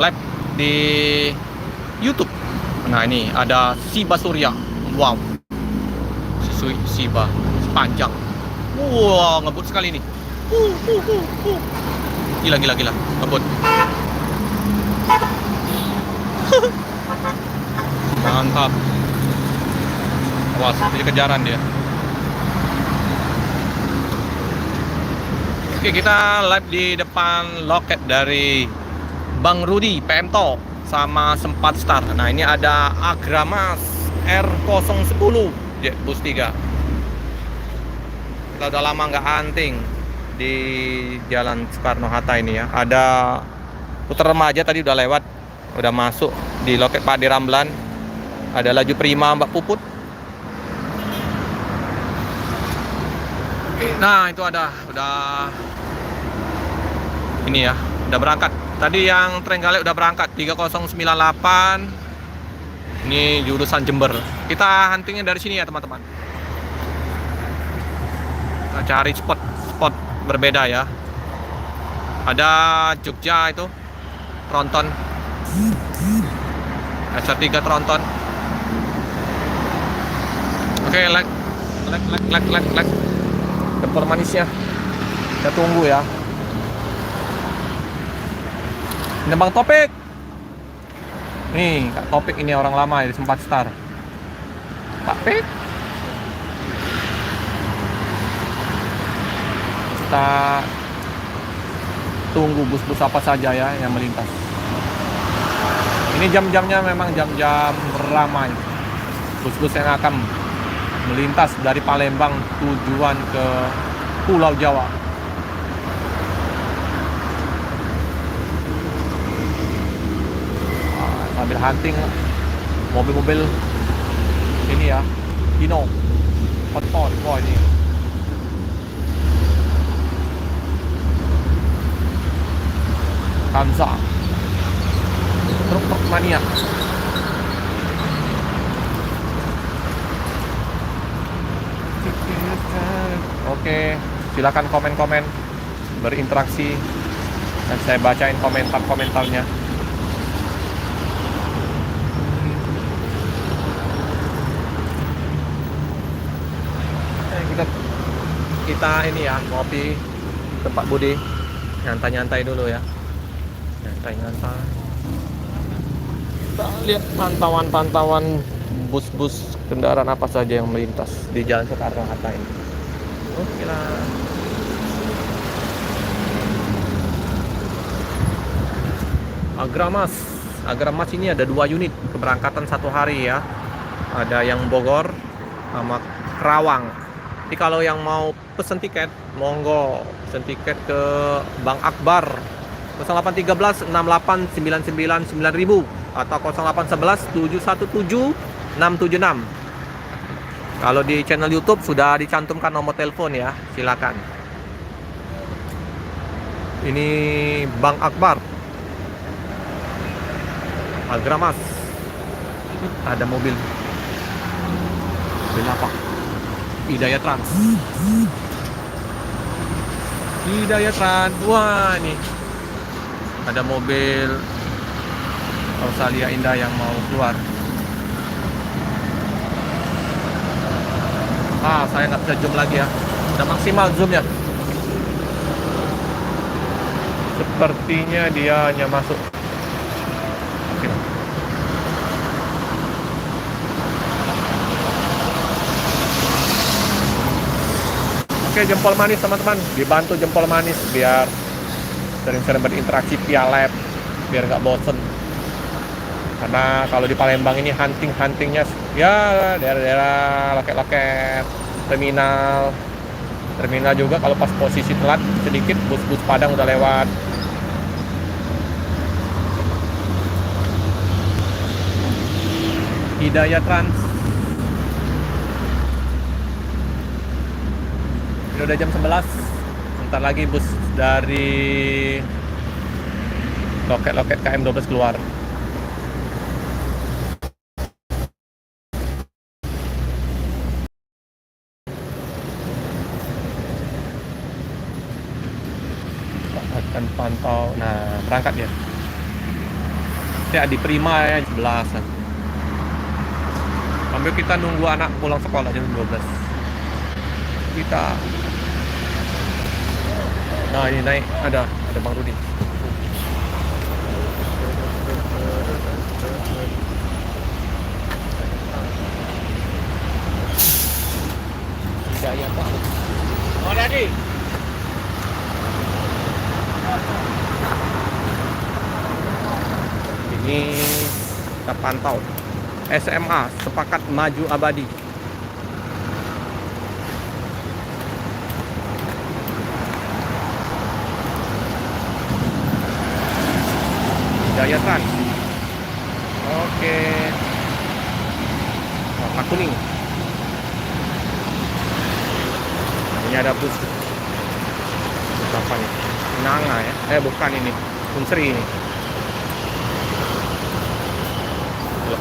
live di YouTube. Nah ini ada Shiba Surya. Wow, Shiba sepanjang. Wow, ngebut sekali nih. Gila, ngebut. Mantap. Wah, seperti kejaran dia. Oke, kita live di depan loket dari Bang Rudi PMTO sama Sempat Start. Nah, ini ada Agramas R010 Jet Bus 3. Kita udah lama nggak hunting di Jalan Soekarno-Hatta ini ya. Ada putar remaja tadi udah lewat, udah masuk di loket Pak Ade Ramlan. Ada laju Prima Mbak Puput. Nah, itu udah ini ya, udah berangkat. Tadi yang Trenggalek udah berangkat 3098. Ini jurusan Jember. Kita huntingnya dari sini ya, teman-teman. Kita cari spot berbeda ya. Ada Jogja itu tronton. SR3 tronton. Oke, like. Tempur manisnya. Kita tunggu ya. Ini Bang Topik. Nih, Kak Topik ini orang lama ya, di Sempat Star. Pak Pik. Kita tunggu bus-bus apa saja ya yang melintas. Ini jam-jamnya memang jam-jam ramai. Bus-bus yang akan melintas dari Palembang tujuan ke Pulau Jawa. Sambil hunting mobil-mobil ini ya, Hino, Hotpot, wah ini Kanza, truk mania. Oke, silakan komen-komen, berinteraksi, dan saya bacain komentar-komentarnya. Kita ini ya, ngopi tempat Budi, nyantai-nyantai dulu ya, nyantai-nyantai. Kita lihat pantauan bus-bus kendaraan apa saja yang melintas di Jalan Soekarno-Hatta ini. Oke lah. Agramas ini ada 2 unit keberangkatan satu hari ya. Ada yang Bogor sama Kerawang. Jadi kalau yang mau pesen tiket, monggo pesen tiket ke Bang Akbar 0813 6899 9000 atau 0811 717 676. Kalau di channel YouTube sudah dicantumkan nomor telepon ya, silakan. Ini Bang Akbar Agramas. Ada mobil apa? Hidayat Trans. Wah, ini ada mobil Australia Indah yang mau keluar. Saya nggak bisa zoom lagi ya. Udah maksimal zoomnya. Sepertinya dia hanya masuk. Oke, jempol manis teman-teman, dibantu jempol manis biar sering-sering berinteraksi via live, biar nggak bosen. Karena kalau di Palembang ini huntingnya ya daerah-daerah loket-loket, terminal juga. Kalau pas posisi telat sedikit, bus-bus Padang udah lewat. Hidayat Trans. Ini udah jam 11. Bentar lagi bus dari loket-loket KM12 keluar. Akan pantau. Nah, berangkat ya. Ya di Prima ya 11-an. Sambil kita nunggu anak pulang sekolah jam 12. Kita nah ini naik ada Bang Rudi. Jaya Pak. Oh tadi. Ini kita pantau SMA Sepakat Maju Abadi. Jaya Trans. Oke. Warna kuning. Ini ada bus apa nih? Nanga ya? Bukan ini. Unsri ini. Oke.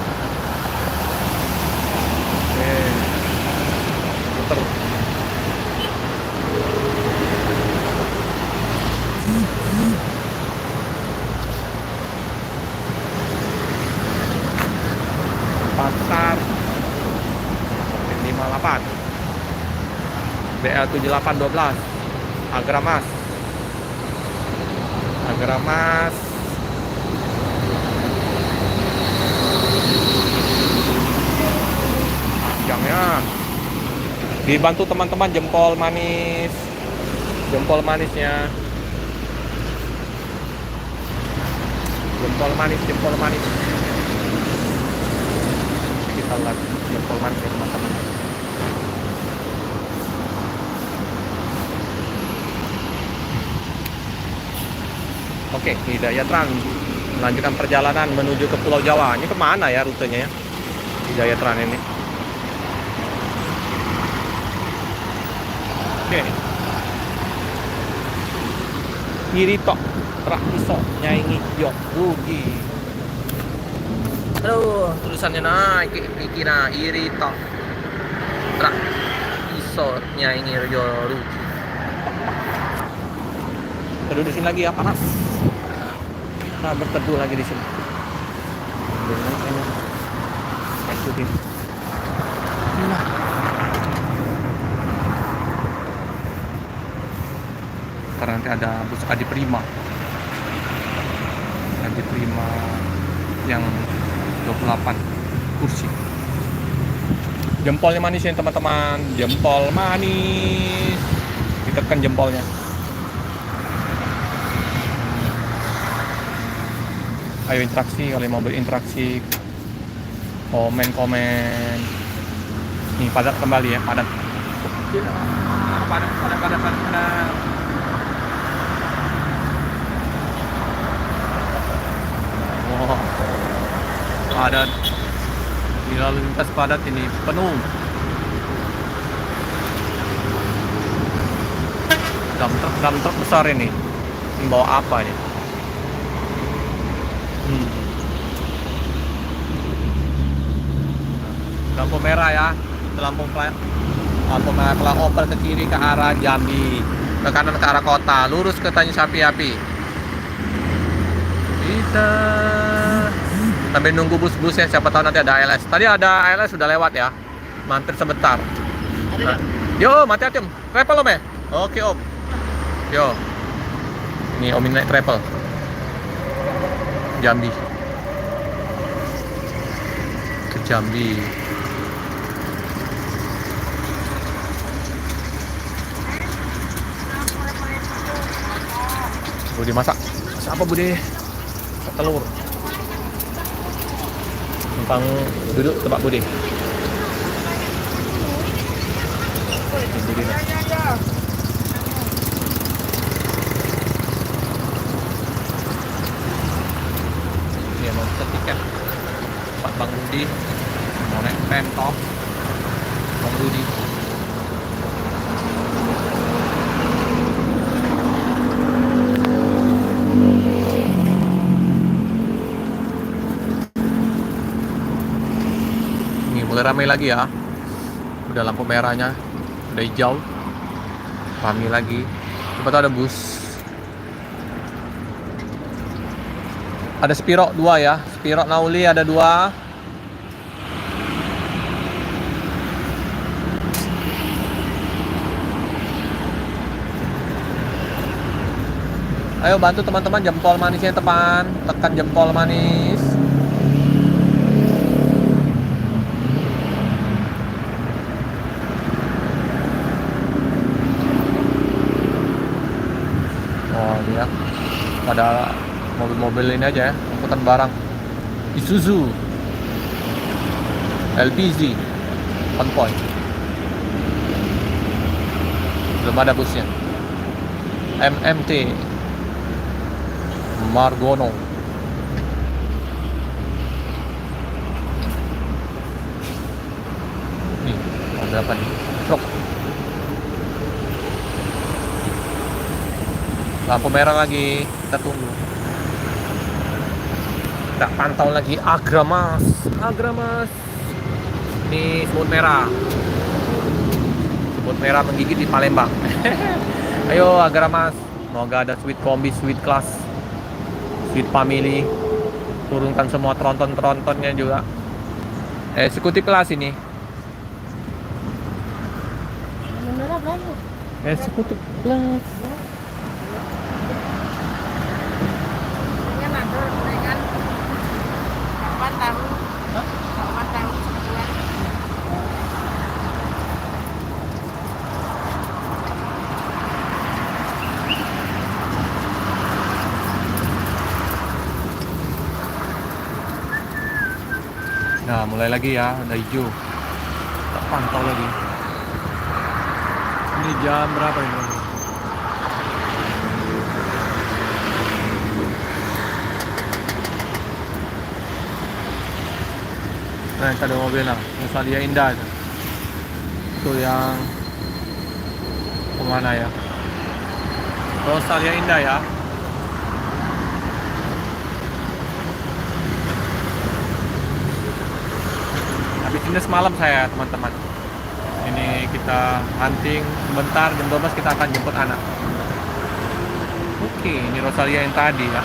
Puter. Pasar 58 BL 7812 Agramas panjangnya dibantu teman-teman jempol manisnya jempol manis kita lihat jempol manis ya teman-teman. Oke, Hidayah Trans melanjutkan perjalanan menuju ke Pulau Jawa. Ini kemana ya rutenya ya Hidayah Trans ini? Oke. Irito Trak Iso Nyaingi Yok Rugi. Aduh, tulisannya naik iki nah Irito Trak Iso Nyaingi Yok Rugi. Teduh di sini lagi ya, panas. Nah, berteduh lagi di sini. Dengan ekstrim. Nah. Karena nanti ada bus Adi Prima yang 28 kursi. Jempolnya manis ya teman-teman, jempol manis. Ditekan jempolnya. Ayo interaksi, kalau mau berinteraksi, komen. Nih padat kembali ya, padat. Wow, padat. Di lalu lintas padat ini penuh. Dam truk besar ini bawa apa ini? Lampu merah ya, lampu merah flyover ke kiri ke arah Jambi, ke kanan ke arah kota, lurus ke Tanjung Sapi-Api. Kita sambil nunggu bus-bus ya, siapa tahu nanti ada ALS. Tadi ada ALS sudah lewat ya, mampir sebentar. Nah, yo mati Om, travel Om ya? Oke Om. Yo, ini Om naik travel Jambi, ke Jambi. Budi masak apa Budi? Masak telur. Numpang duduk tempat Budi. Budi dia mau pesen tiket. Pak Bang Budi mau naik pentop. Bang Budi. Mulai ramai lagi ya, udah lampu merahnya udah hijau, ramai lagi. Coba ada bus Ada Spiro 2 ya. Spiro Nauli ada 2. Ayo bantu teman-teman jempol manisnya teman. Tekan jempol manis. Oh dia pada mobil-mobil ini aja ya, angkutan barang. Isuzu LPZ Convoy. Belum ada busnya. MMT Margono. Nih, ada apa nih? Truk. Lampu merah lagi, kita tunggu. Kita pantau lagi Agramas. Ini semut merah. Semut merah menggigit di Palembang. Ayo Agramas. Semoga ada sweet kombi, sweet class, sweet family. Turunkan semua tronton-trontonnya juga. Eksekutif kelas ini. Eksekutif kelas. Nah, mulai lagi ya, ada hijau. Tak pantau lagi. Ini jam berapa ini? Nah, ada mobil lah, Rosalia Indah itu. Itu yang kemana ya? Rosalia Indah ya. Habis ini semalam saya teman-teman. Ini kita hunting sebentar, jam 12 kita akan jemput anak. Oke, ini Rosalia yang tadi ya,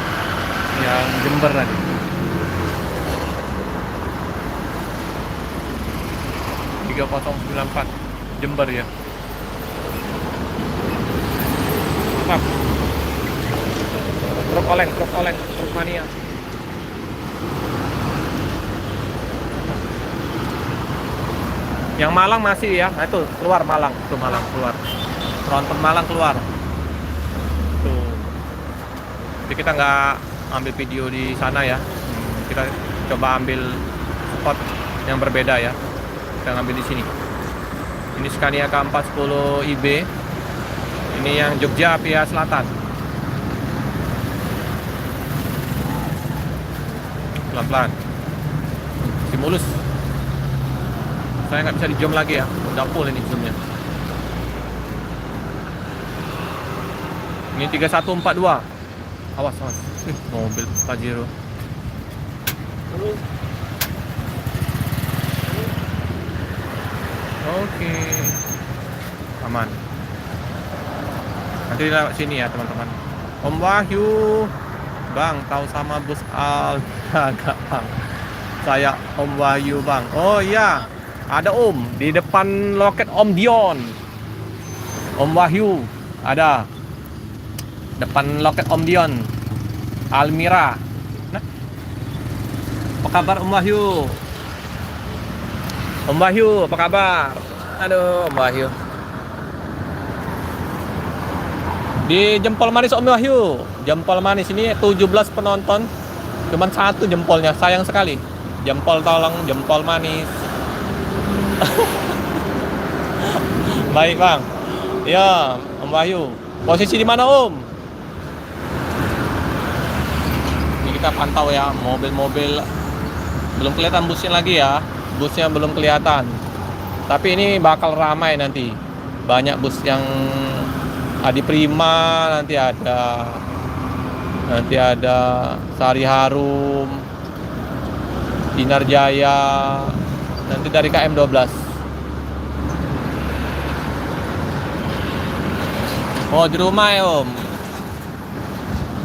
yang Jember tadi. (3094) Jember ya. Mantap. Truk oleng, truk mania. Yang Malang masih ya, nah itu keluar Malang, tuh Malang keluar, tronton Malang keluar. Tuh, jadi kita nggak ambil video di sana ya, kita coba ambil spot yang berbeda ya, kita ngambil di sini. Ini Scania K410 IB, ini yang Jogja Via Selatan. Pelan-pelan, stimulus. Saya nggak bisa di zoom lagi ya, udah full ini zoomnya. Ini 3142. Awas. Mobil Pajero. Oke. Aman. Nanti lewat sini ya teman-teman. Om Wahyu. Bang, tahu sama bus agak Bang. Saya Om Wahyu Bang. Oh iya. Ada Om di depan loket Om Dion. Om Wahyu ada depan loket Om Dion Almira. Nah, apa kabar Om Wahyu? Om Wahyu apa kabar? Aduh Om Wahyu di Jempol Manis. Om Wahyu Jempol Manis ini 17 penonton, cuman 1 jempolnya, sayang sekali. Jempol tolong, jempol manis. Baik Bang. Ya, Om Wahyu. Posisi di mana Om? Ini kita pantau ya, mobil-mobil belum kelihatan busnya lagi ya. Busnya belum kelihatan. Tapi ini bakal ramai nanti. Banyak bus yang Adi Prima, nanti ada Sari Harum, Dinar Jaya, nanti dari KM12. Oh di rumah ya Om.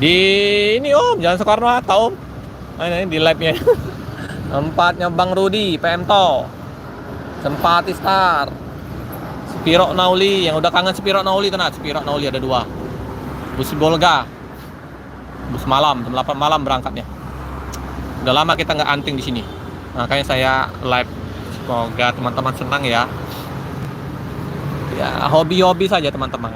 Di ini Om, Jalan Soekarno Hatta Om. Ini di live-nya. Empatnya Bang Rudi, PM To, Sempati Star, Spiro Nauli, yang udah kangen Spiro Nauli tenang. Spiro Nauli ada 2. Bus Bolga, bus malam, jam 8 malam berangkatnya. Udah lama kita nggak hunting di sini. Makanya saya live. Semoga teman-teman senang ya. Ya, hobi-hobi saja teman-teman.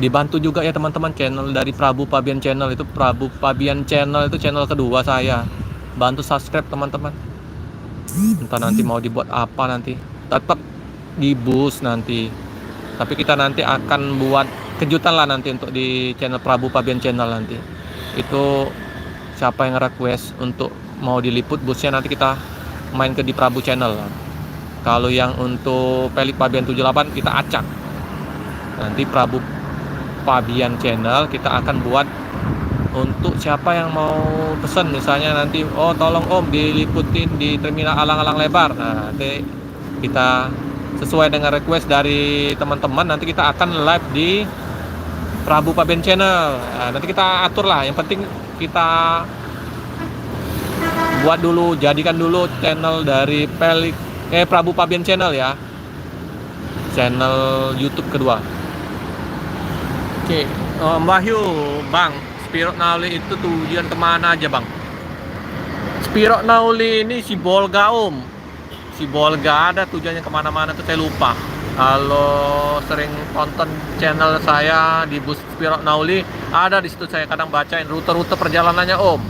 Dibantu juga ya teman-teman, channel dari Prabu Pabian Channel itu, Prabu Pabian Channel itu channel kedua saya. Bantu subscribe teman-teman. Entah nanti mau dibuat apa nanti. Tetap di bus nanti. Tapi kita nanti akan buat kejutan lah nanti untuk di channel Prabu Pabian Channel nanti. Itu siapa yang request untuk mau diliput busnya, nanti kita main ke di Prabu Channel. Kalau yang untuk Pelik Pabian 78 kita acak. Nanti Prabu Pabian Channel kita akan buat untuk siapa yang mau pesan, misalnya nanti tolong Om diliputin di terminal alang-alang lebar. Nah, nanti kita sesuai dengan request dari teman-teman, nanti kita akan live di Prabu Pabian Channel. Nah, nanti kita atur lah, yang penting kita buat dulu, jadikan dulu channel dari Prabu Pabian Channel ya, channel YouTube kedua. Oke, Mbak Hyu, Bang, Spiro Nauli itu tujuan kemana aja Bang? Spiro Nauli ini si Bolga Om. Si Bolga ada tujuannya kemana-mana tuh saya lupa. Kalau sering tonton channel saya di bus Spiro Nauli, ada di situ saya kadang bacain rute-rute perjalanannya Om.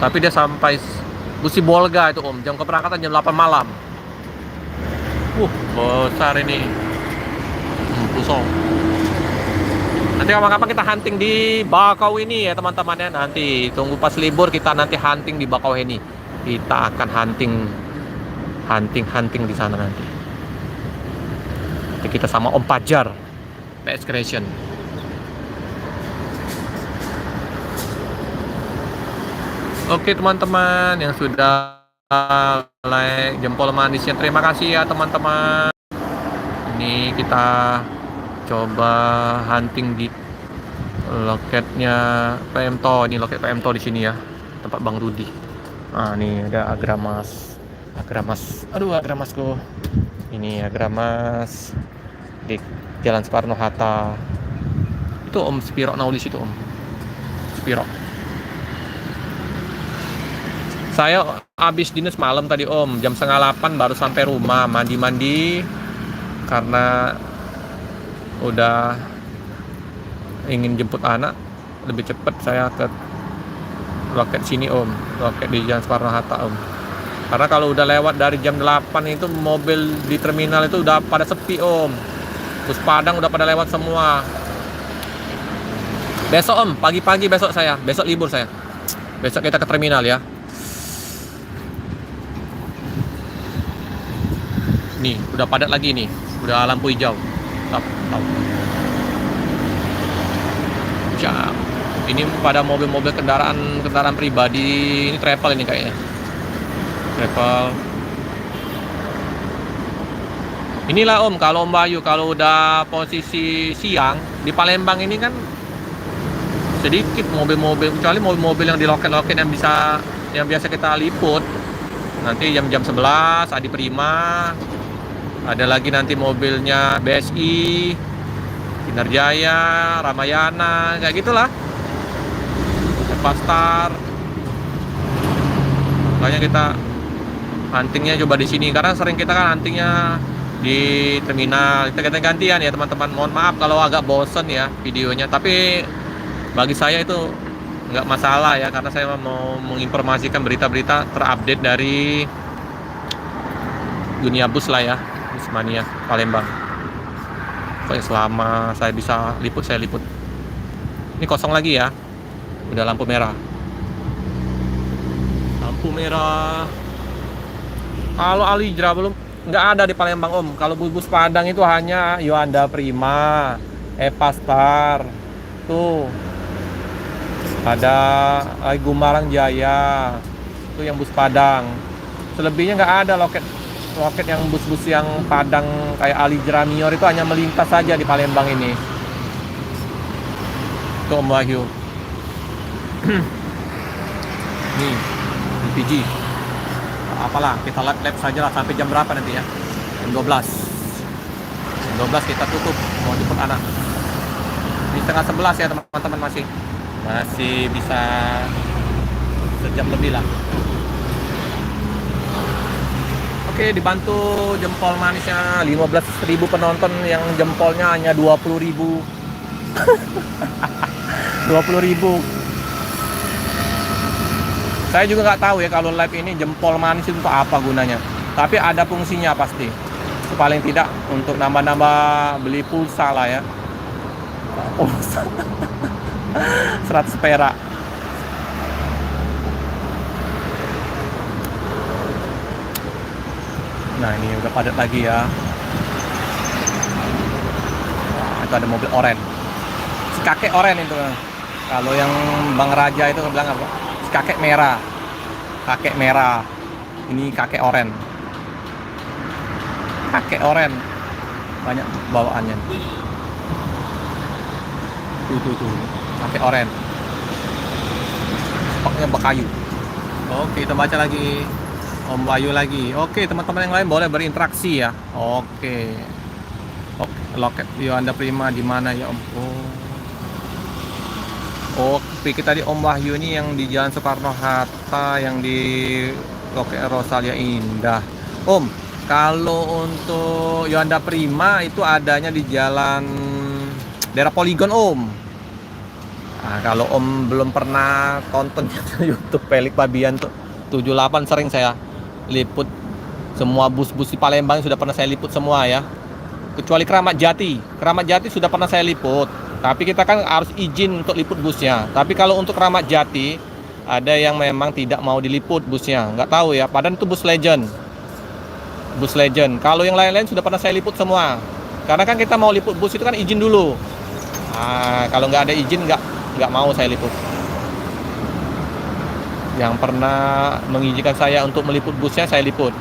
Tapi dia sampai bus si Bolga itu Om, jam keberangkatan jam 8 malam. Besar ini. Pusong. Nanti kapan-kapan kita hunting di Bakauheni ya teman-teman ya. Nanti tunggu pas libur kita nanti hunting di Bakauheni. Kita akan hunting di sana nanti. Nanti kita sama Om Pajar, PS Creation. Oke teman-teman yang sudah like jempol manisnya, terima kasih ya teman-teman. Ini kita coba hunting di loketnya PM To. Ini loket PM To di sini ya, tempat Bang Rudi. Nih ada Agramas. Aduh Agramasku. Ini Agramas di Jalan Soekarno Hatta. Itu Om Spiro Nauli situ Om. Spiro. Saya habis dinas malam tadi Om, jam 7:30 baru sampai rumah, mandi-mandi. Karena udah ingin jemput anak lebih cepat, saya ke loket sini Om, loket di Jalan Soekarno Hatta Om. Karena kalau udah lewat dari jam 8 itu mobil di terminal itu udah pada sepi Om. Bus Padang udah pada lewat semua. Besok Om, pagi-pagi besok libur saya. Besok kita ke terminal ya. Nih, udah padat lagi nih. Udah lampu hijau. Ini pada mobil-mobil kendaraan pribadi. Ini travel ini kayaknya. Travel. Inilah Om, kalau Om Bayu kalau udah posisi siang di Palembang ini kan sedikit mobil-mobil, kecuali mobil-mobil yang di loket-loket yang biasa kita liput. Nanti jam-jam 11 Adi Prima. Ada lagi nanti mobilnya BSI, Kinarjaya, Ramayana, kayak gitulah. Pastar. Makanya kita huntingnya coba di sini, karena sering kita kan huntingnya di terminal. Kita ganti-gantian ya teman-teman. Mohon maaf kalau agak bosen ya videonya, tapi bagi saya itu nggak masalah ya, karena saya mau menginformasikan berita-berita terupdate dari dunia bus lah ya. Mania Palembang. Pokoknya selama saya bisa liput, saya liput. Ini kosong lagi ya. Udah lampu merah. Lampu merah. Kalau Alijra belum, nggak ada di Palembang Om. Kalau bus Padang itu hanya Yoanda Prima, Epastar. Tuh. Ada Gumarang Jaya. Itu yang bus Padang. Selebihnya nggak ada loket yang bus-bus yang Padang kayak Alijra Mior, itu hanya melintas saja di Palembang ini. Itu Om Wahyu. Nih, LPG. Apalah, kita lap saja lah sampai jam berapa nanti ya? Jam 12. Jam 12 kita tutup, mau jemput anak. Di setengah 11 ya teman-teman, masih bisa sejam lebih lah. Oke, dibantu jempol manisnya 15.000 penonton yang jempolnya hanya 20.000. 20.000. Saya juga nggak tahu ya kalau live ini jempol manis itu untuk apa gunanya. Tapi ada fungsinya pasti. Paling tidak untuk nambah-nambah beli pulsa lah ya. Pulsa 100 perak. Nah ini udah padat lagi ya. Wah, itu ada mobil oren. Si kakek oren itu. Kalau yang Bang Raja itu bilang apa? Si kakek merah. Kakek merah. Ini kakek oren. Kakek oren. Banyak bawaannya. Tuh. Kakek oren. Paknya bekayu. Oke, kita baca lagi. Om Bayu lagi. Oke, teman-teman yang lain boleh berinteraksi ya. Oke, loket Yolanda Prima di mana ya Om? Oke, kita di Om Wahyu ini yang di Jalan Soekarno Hatta, yang di loket Rosalia Indah. Om, kalau untuk Yolanda Prima itu adanya di jalan daerah Poligon Om. Nah, kalau Om belum pernah tonton YouTube Pelik Babian tuh 78 sering saya liput semua bus-bus di Palembang sudah pernah saya liput semua ya, kecuali Keramat Jati sudah pernah saya liput, tapi kita kan harus izin untuk liput busnya. Tapi kalau untuk Keramat Jati ada yang memang tidak mau diliput busnya, nggak tahu ya, padahal itu bus legend. Kalau yang lain-lain sudah pernah saya liput semua, karena kan kita mau liput bus itu kan izin dulu. Nah, kalau nggak ada izin nggak mau saya liput. Yang pernah mengizinkan saya untuk meliput busnya saya liput.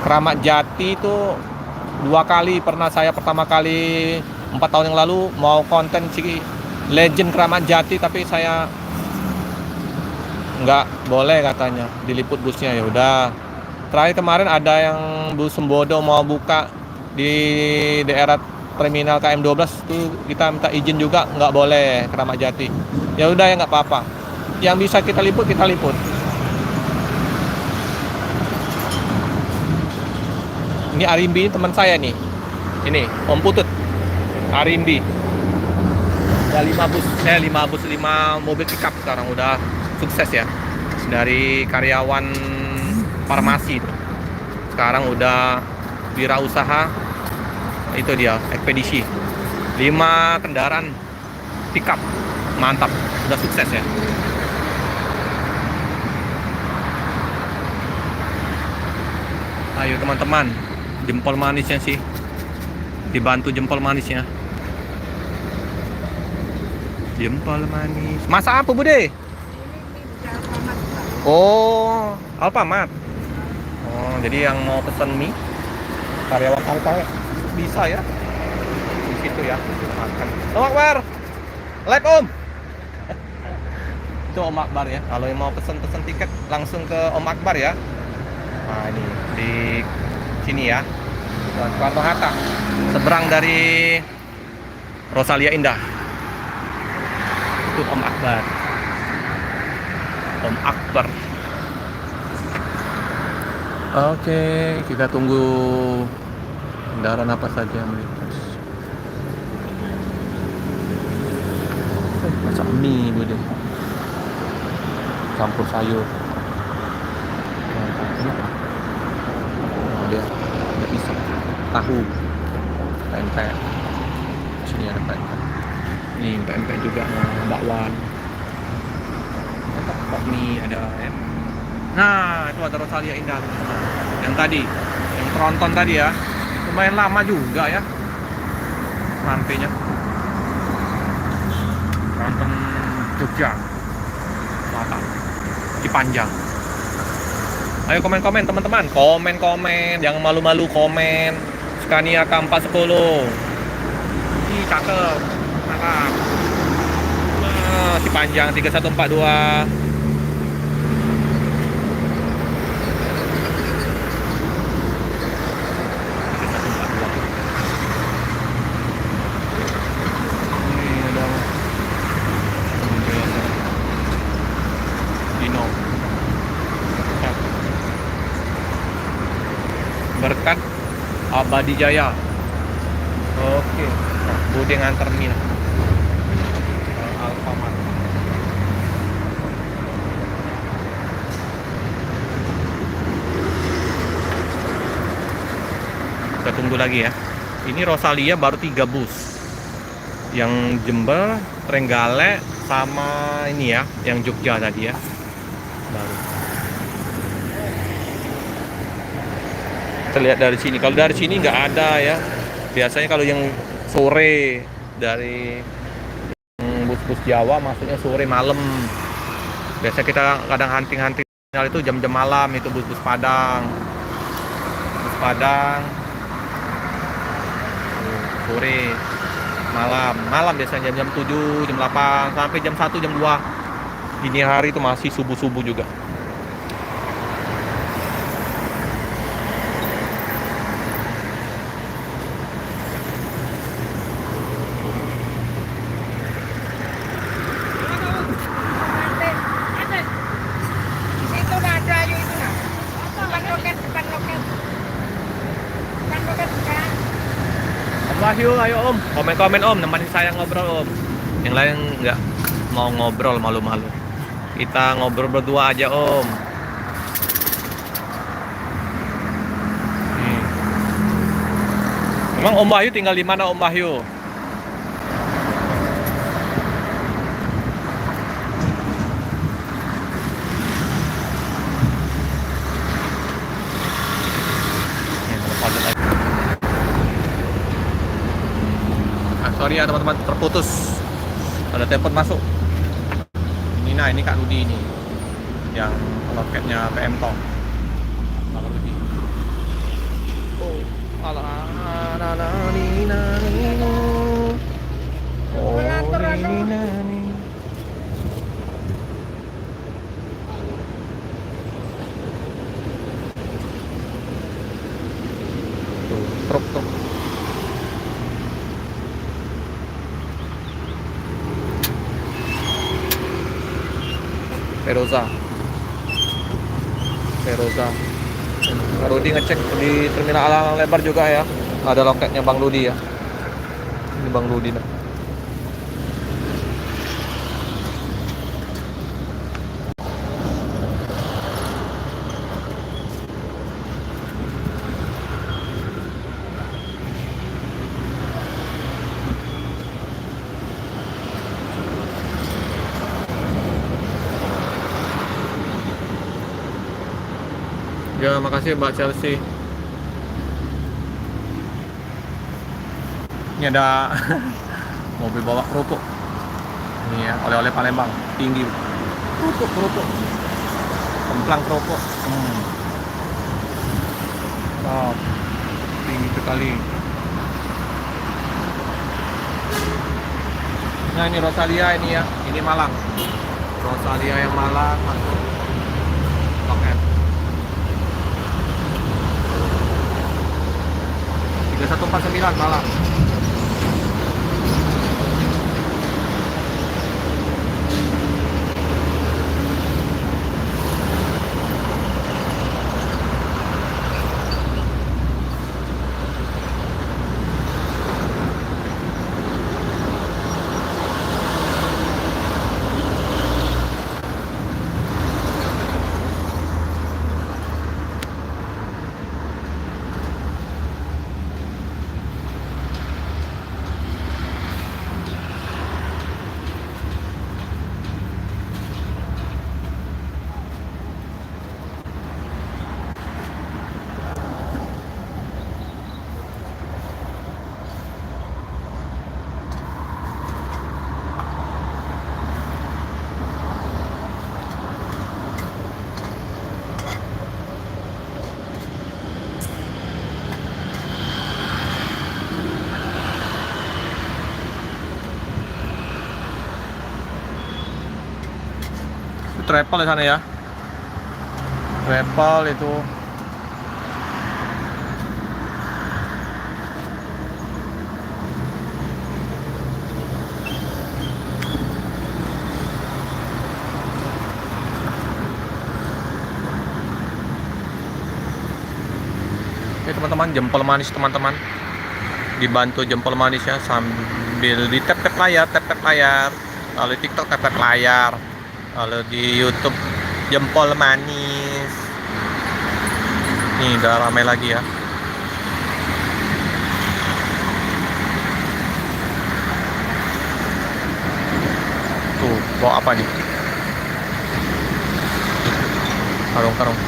Keramat Jati itu 2 kali pernah saya. Pertama kali 4 tahun yang lalu mau konten si legend Keramat Jati, tapi saya nggak boleh katanya diliput busnya. Ya udah. Terakhir kemarin ada yang bus Sembodo mau buka di daerah terminal KM12 itu kita minta izin juga, nggak boleh Keramat Jati. Ya udah ya nggak apa-apa. Yang bisa kita liput, kita liput. Ini Arimbi, teman saya nih. Ini Om Putut Arimbi. Ada 5 mobil pickup sekarang udah sukses ya. Dari karyawan farmasi sekarang udah wirausaha. Itu dia, ekspedisi. 5 kendaraan pickup. Mantap, udah sukses ya. Ayo teman-teman, jempol manisnya sih, dibantu jempol manisnya. Jempol manis. Masak apa Bude? Oh, Alfamart. Oh, jadi yang mau pesen mie, karyawan Alfamart bisa ya. Di situ ya, makan. Om Akbar, live Om. Itu Om Akbar ya. Kalau yang mau pesen tiket langsung ke Om Akbar ya. Nah ini di sini ya, Soekarno Hatta, seberang dari Rosalia Indah. Itu Om Akbar. Oke, kita tunggu kendaraan apa saja yang melintas. Masak mie Bu deh, campur sayur. Dia ada pisang, tahu, pempek. Sini ada pempek. Ini pempek juga, bakwan. Pok mie ada ya. Nah, itu ada Rosalia Indah. Yang tadi, yang tronton tadi ya. Lumayan lama juga ya sampainya. Tronton Jogja. Selatan. Cipanjang. Ayo komen-komen teman-teman, komen, jangan malu-malu komen. Scania K410. Ih, cakep, mantap. panjang 3142. Berkat Abadi Jaya. Oke, nah, Budi nganter nih. Alfamart. Kita tunggu lagi ya. Ini Rosalia baru 3 bus. Yang Jember, Trenggalek, sama ini ya, yang Jogja tadi ya. Baru. Kita lihat dari sini. Kalau dari sini nggak ada ya. Biasanya kalau yang sore dari bus-bus Jawa masuknya sore malam. Biasa kita kadang hunting-hunting itu jam-jam malam, itu bus-bus Padang. Bus Padang sore malam biasanya jam 7, jam 8 sampai jam 1, jam 2. Dini hari itu masih subuh-subuh juga. Wahyu, ayo Om, komen-komen Om, nemenin saya ngobrol Om. Yang lain nggak mau ngobrol, malu-malu. Kita ngobrol berdua aja Om. Emang Om Wahyu tinggal di mana Om Wahyu? Sorry ya teman-teman, terputus. Ada telepon masuk. Ini Kak Rudi ini, yang loketnya PM Tong. Kak Rudi. Oh, truk. Feroza. Kak Rudi ngecek di terminal Alang Lebar juga ya. Ada loketnya Bang Rudi ya. Ini Bang Rudi nah. Ya, makasih Mbak Chelsea. Ini ada mobil bawa kerupuk. Ini ya, oleh-oleh Palembang, tinggi. Kerupuk. Kemplang kerupuk. Wow, tinggi sekali. Nah, ini Rosalia ini ya, ini Malang. Rosalia yang Malang masuk loket. 3149 Malang. travel di sana ya. Travel itu. Oke teman-teman, jempol manis teman-teman. Dibantu jempol manis ya, sambil di tap layar, lalu TikTok tap layar, lalu di YouTube jempol manis. Nih udah ramai lagi ya. Tuh, bawa apa nih? Karung-karung.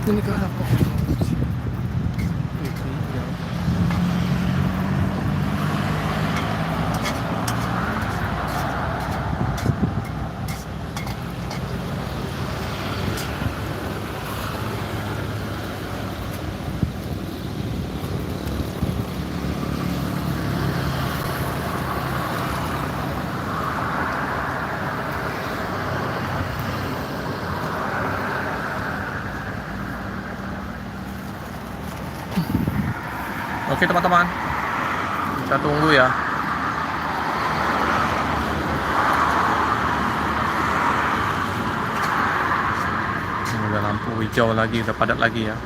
Ini ke apa? Oke teman-teman, kita tunggu ya. Ini udah lampu hijau lagi, udah padat lagi ya.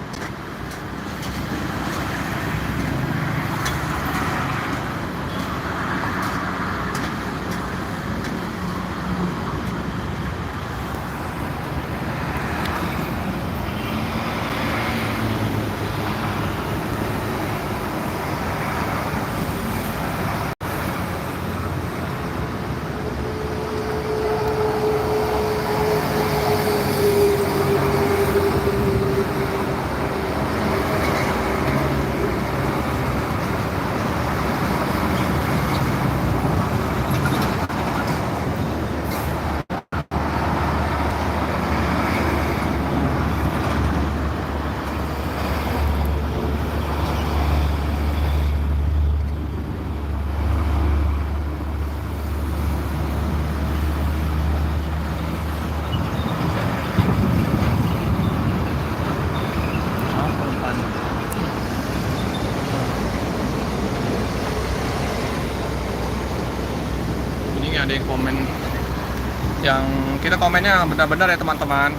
Ini ada yang komen, yang kita komennya benar-benar ya teman-teman.